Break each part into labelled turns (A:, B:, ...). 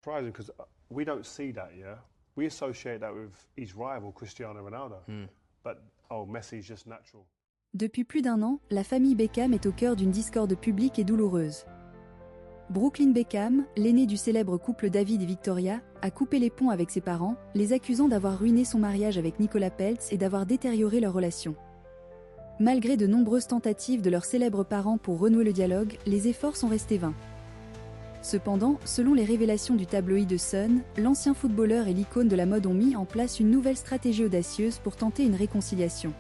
A: Surprising because we don't see that, yeah? We associate that with his rival, Cristiano Ronaldo. But, oh, Messi's just natural.
B: Depuis plus d'un an, la famille Beckham est au cœur d'une discorde publique et douloureuse. Brooklyn Beckham, l'aîné du célèbre couple David et Victoria, a coupé les ponts avec ses parents, les accusant d'avoir ruiné son mariage avec Nicolas Peltz et d'avoir détérioré leur relation. Malgré de nombreuses tentatives de leurs célèbres parents pour renouer le dialogue, les efforts sont restés vains. Cependant, selon les révélations du tabloïd The Sun, l'ancien footballeur et l'icône de la mode ont mis en place une nouvelle stratégie audacieuse pour tenter une réconciliation.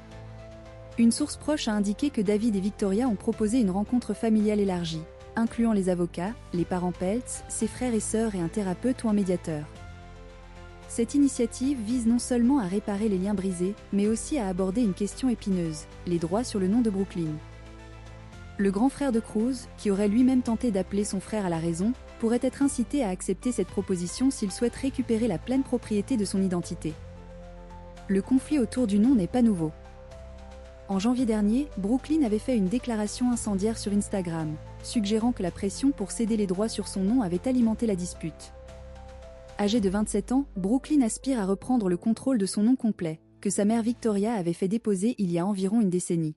B: Une source proche a indiqué que David et Victoria ont proposé une rencontre familiale élargie, incluant les avocats, les parents Peltz, ses frères et sœurs et un thérapeute ou un médiateur. Cette initiative vise non seulement à réparer les liens brisés, mais aussi à aborder une question épineuse, les droits sur le nom de Brooklyn. Le grand frère de Cruz, qui aurait lui-même tenté d'appeler son frère à la raison, pourrait être incité à accepter cette proposition s'il souhaite récupérer la pleine propriété de son identité. Le conflit autour du nom n'est pas nouveau. En janvier dernier, Brooklyn avait fait une déclaration incendiaire sur Instagram, suggérant que la pression pour céder les droits sur son nom avait alimenté la dispute. Âgé de 27 ans, Brooklyn aspire à reprendre le contrôle de son nom complet, que sa mère Victoria avait fait déposer il y a environ une décennie.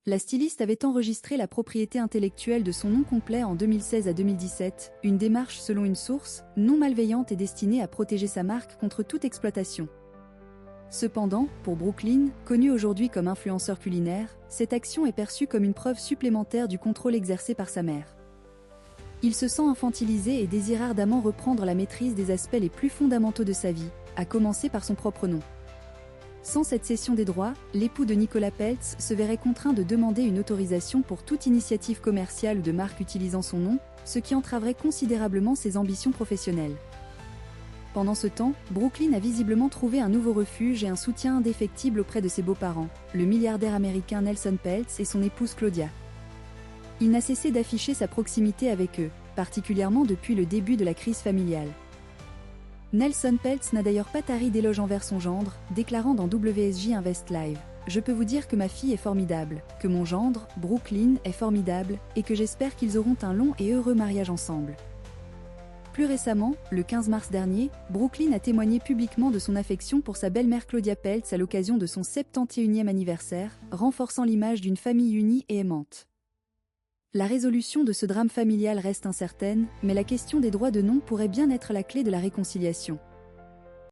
B: La styliste avait enregistré la propriété intellectuelle de son nom complet en 2016 à 2017, une démarche selon une source, non malveillante et destinée à protéger sa marque contre toute exploitation. Cependant, pour Brooklyn, connu aujourd'hui comme influenceur culinaire, cette action est perçue comme une preuve supplémentaire du contrôle exercé par sa mère. Il se sent infantilisé et désire ardemment reprendre la maîtrise des aspects les plus fondamentaux de sa vie, à commencer par son propre nom. Sans cette cession des droits, l'époux de Nicolas Peltz se verrait contraint de demander une autorisation pour toute initiative commerciale ou de marque utilisant son nom, ce qui entraverait considérablement ses ambitions professionnelles. Pendant ce temps, Brooklyn a visiblement trouvé un nouveau refuge et un soutien indéfectible auprès de ses beaux-parents, le milliardaire américain Nelson Peltz et son épouse Claudia. Il n'a cessé d'afficher sa proximité avec eux, particulièrement depuis le début de la crise familiale. Nelson Peltz n'a d'ailleurs pas tari d'éloges envers son gendre, déclarant dans WSJ Invest Live « Je peux vous dire que ma fille est formidable, que mon gendre, Brooklyn, est formidable, et que j'espère qu'ils auront un long et heureux mariage ensemble. » Plus récemment, le 15 mars dernier, Brooklyn a témoigné publiquement de son affection pour sa belle-mère Claudia Peltz à l'occasion de son 71e anniversaire, renforçant l'image d'une famille unie et aimante. La résolution de ce drame familial reste incertaine, mais la question des droits de nom pourrait bien être la clé de la réconciliation.